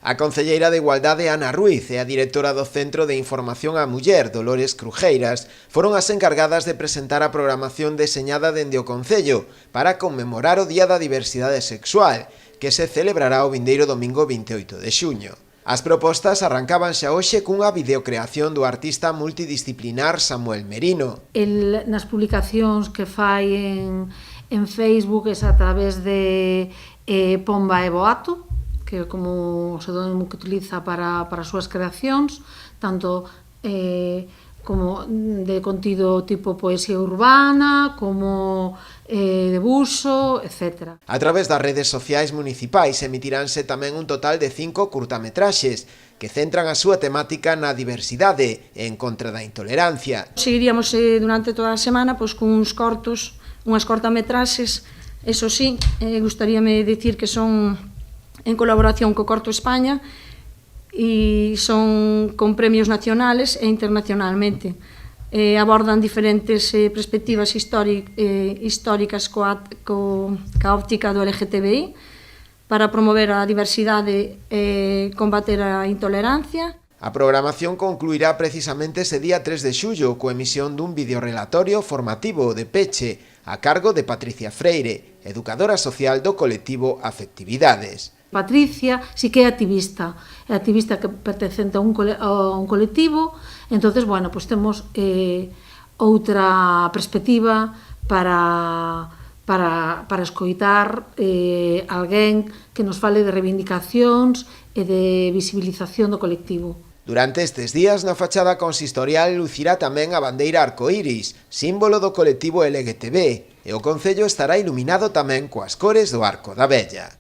A concelleira de Igualdade Ana Ruiz e a directora do Centro de Información á Muller, Dolores Crujeiras, foron as encargadas de presentar a programación deseñada dende o Concello para conmemorar o Día da Diversidade Sexual, que se celebrará o vindeiro domingo 28 de xuño. As propostas arrancaban xa hoxe cunha videocreación do artista multidisciplinar Samuel Merino. El, nas publicacións que fai en Facebook é a través de Pomba e Boato, que é como o pseudónimo que utiliza para as súas creacións, tanto como de contido tipo poesía urbana, como debuxo, etc. A través das redes sociais municipais emitiránse tamén un total de 5 curtametraxes que centran a súa temática na diversidade e en contra da intolerancia. Seguiríamos durante toda a semana pois, con uns cortos, unhas cortametraxes, eso sí, gustaríame dicir que son en colaboración co Corto España e son con premios nacionales e internacionalmente. Abordan diferentes perspectivas históricas coa óptica do LGTBI para promover a diversidade e combater a intolerancia. A programación concluirá precisamente ese día 3 de xullo coa emisión dun videorelatorio formativo de peche a cargo de Patricia Freire, educadora social do colectivo Afectividades. Patricia sí que é activista que pertencente a un colectivo, entonces, bueno, pues temos outra perspectiva para escoitar alguén que nos fale de reivindicacións e de visibilización do colectivo. Durante estes días, na fachada consistorial lucirá tamén a bandeira arcoíris, símbolo do colectivo LGTB, e o Concello estará iluminado tamén coas cores do Arco da Vella.